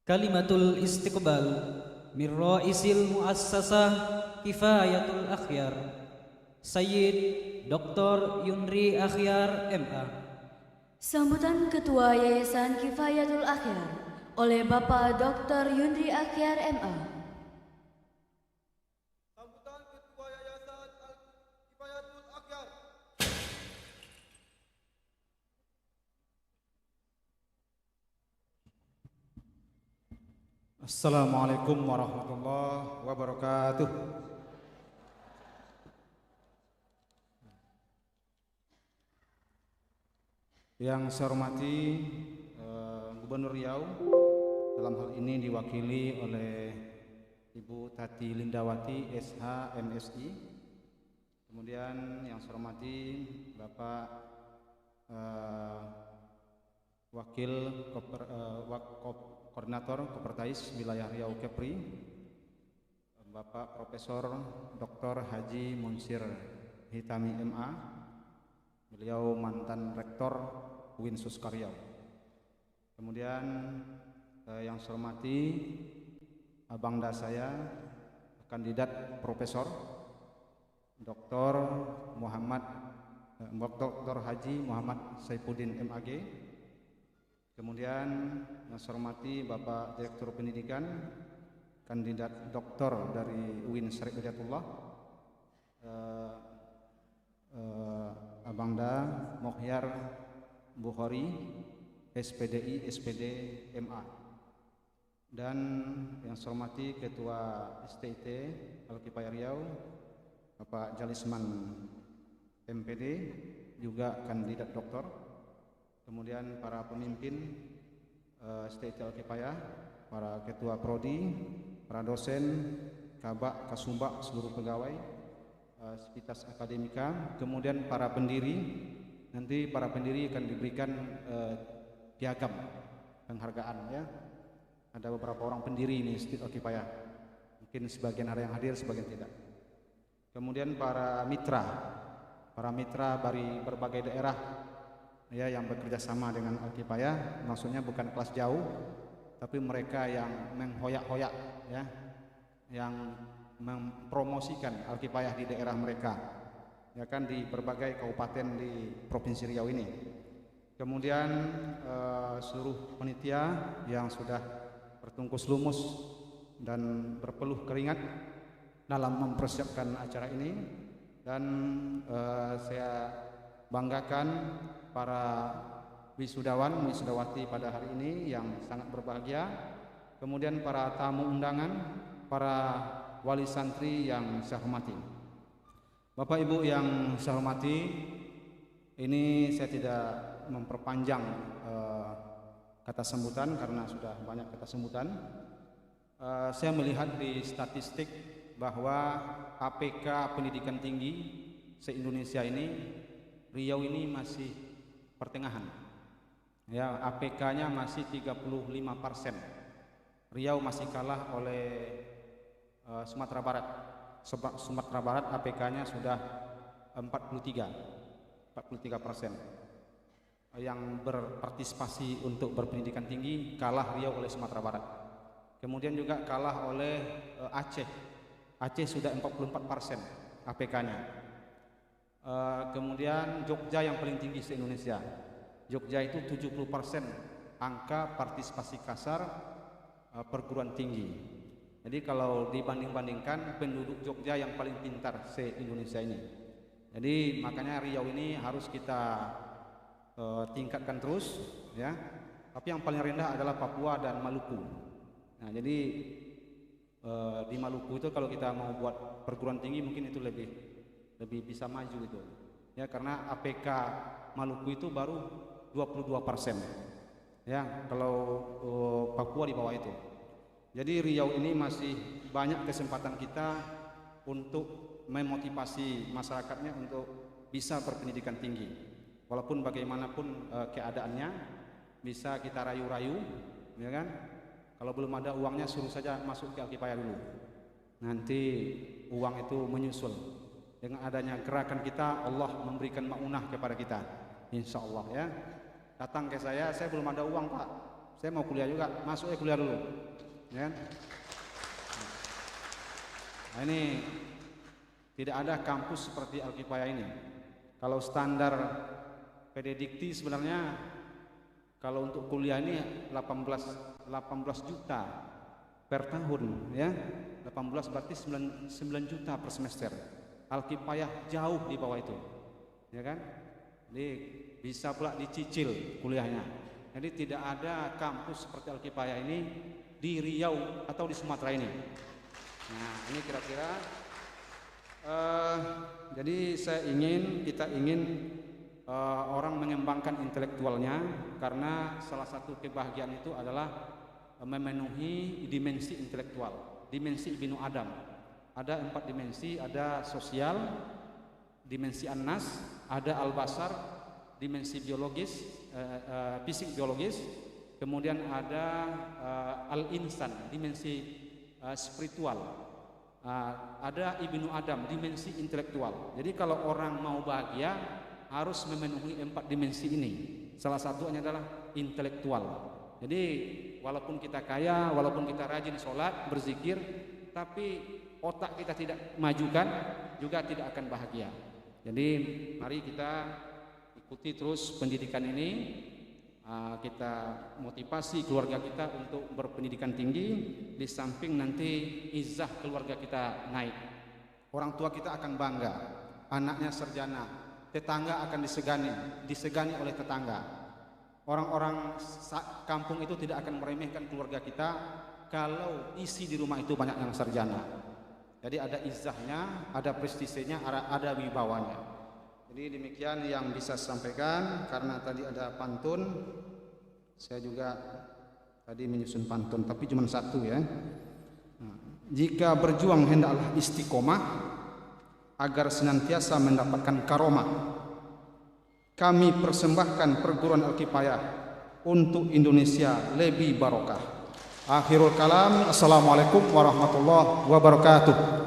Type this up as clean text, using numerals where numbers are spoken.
Kalimatul istiqbal min ra'isil muassasah Kifayatul Akhyar Sayyid Dr. Yunri Akhyar MA. Sambutan Ketua Yayasan Kifayatul Akhyar oleh Bapak Dr. Yunri Akhyar MA. Sambutan Ketua Yayasan Kifayatul Akhyar. Assalamualaikum warahmatullahi wabarakatuh. Yang saya hormati Gubernur Riau, dalam hal ini diwakili oleh Ibu Tati Lindawati SH MSI. Kemudian yang saya hormati Bapak Wakil Koordinator Kopertais Wilayah Riau Kepri, Bapak Profesor Dr. Haji Munsir Hitami MA, beliau mantan Rektor UIN Suska Riau. Kemudian yang saya hormati abangda saya, kandidat Profesor Dr. Haji Muhammad Saifuddin MAG. Kemudian yang saya hormati Bapak Direktur Pendidikan, kandidat doktor dari UIN Syarif Hidayatullah, Abangda Mohyar Bukhari, SPDI, SPD MA. Dan yang saya hormati Ketua STIT Al-Kifayah Riau, Bapak Jalisman MPD, juga kandidat doktor. Kemudian para pemimpin STIT Al-Kifayah, para ketua prodi, para dosen, kabak, kasubag, seluruh pegawai, sivitas akademika, kemudian para pendiri. Nanti para pendiri akan diberikan piagam penghargaan, ya. Ada beberapa orang pendiri ini STIT Al-Kifayah. Mungkin sebagian ada yang hadir, sebagian tidak. Kemudian para mitra dari berbagai daerah, ya, yang bekerja sama dengan Al-Kifayah. Maksudnya bukan kelas jauh, tapi mereka yang menghoyak-hoyak, ya, yang mempromosikan Al-Kifayah di daerah mereka, ya kan, di berbagai kabupaten di Provinsi Riau ini. Kemudian seluruh panitia yang sudah bertungkus lumus dan berpeluh keringat dalam mempersiapkan acara ini. Dan saya banggakan para wisudawan, wisudawati pada hari ini yang sangat berbahagia. Kemudian para tamu undangan, para wali santri yang saya hormati. Bapak Ibu yang saya hormati, ini saya tidak memperpanjang kata sambutan karena sudah banyak kata sambutan. Saya melihat di statistik bahwa APK pendidikan tinggi se-Indonesia ini, Riau ini masih pertengahan, ya, APK-nya masih 35%. Riau masih kalah oleh Sumatera Barat. Sumatera Barat APK-nya sudah 43%. Yang berpartisipasi untuk berpendidikan tinggi kalah Riau oleh Sumatera Barat. Kemudian juga kalah oleh Aceh. Aceh sudah 44% APK-nya. Kemudian Jogja yang paling tinggi se-Indonesia. Jogja itu 70% angka partisipasi kasar perguruan tinggi. Jadi kalau dibanding-bandingkan, penduduk Jogja yang paling pintar se-Indonesia ini. Jadi makanya Riau ini harus kita tingkatkan terus, ya. Tapi yang paling rendah adalah Papua dan Maluku. Nah, jadi di Maluku itu kalau kita mau buat perguruan tinggi mungkin itu lebih bisa maju gitu, ya, karena APK Maluku itu baru 22%, ya, kalau Papua di bawah itu. Jadi Riau ini masih banyak kesempatan kita untuk memotivasi masyarakatnya untuk bisa berpendidikan tinggi, walaupun bagaimanapun keadaannya bisa kita rayu-rayu, ya kan. Kalau belum ada uangnya suruh saja masuk ke Al-Kifayah dulu, nanti uang itu menyusul. Dengan adanya gerakan kita, Allah memberikan maunah kepada kita, insya Allah, ya. Datang ke saya belum ada uang Pak, Saya mau kuliah juga, masuk kuliah dulu. Ya kan? Nah, ini tidak ada kampus seperti Al-Kifayah ini. Kalau standar PD Dikti sebenarnya kalau untuk kuliah ini 18 juta per tahun, ya. 18 berarti 9 juta per semester. Al-Kifayah jauh di bawah itu. Ya kan? Jadi bisa pula dicicil kuliahnya. Jadi tidak ada kampus seperti Al-Kifayah ini di Riau atau di Sumatera ini. Nah, ini kira-kira jadi kita ingin orang mengembangkan intelektualnya, karena salah satu kebahagiaan itu adalah memenuhi dimensi intelektual, dimensi Ibnu Adam. Ada 4 dimensi, ada sosial, dimensi an-nas, ada al-basar, dimensi biologis, fisik biologis, kemudian ada al-insan, dimensi spiritual, ada Ibnu Adam, dimensi intelektual. Jadi kalau orang mau bahagia harus memenuhi 4 dimensi ini. Salah satunya adalah intelektual. Jadi walaupun kita kaya, walaupun kita rajin sholat, berzikir, tapi otak kita tidak majukan, juga tidak akan bahagia. Jadi mari kita ikuti terus pendidikan ini. Kita motivasi keluarga kita untuk berpendidikan tinggi, di samping nanti izah keluarga kita naik. Orang tua kita akan bangga, anaknya sarjana, tetangga akan disegani oleh tetangga. Orang-orang kampung itu tidak akan meremehkan keluarga kita kalau isi di rumah itu banyak yang sarjana. Jadi ada izahnya, ada prestisenya, ada wibawanya. Jadi demikian yang bisa saya sampaikan. Karena tadi ada pantun, saya juga tadi menyusun pantun, tapi cuma satu ya. Jika berjuang hendaklah istiqomah agar senantiasa mendapatkan karomah. Kami persembahkan perguruan Al-Kifayah untuk Indonesia lebih barokah. Akhirul kalam, assalamualaikum warahmatullahi wabarakatuh.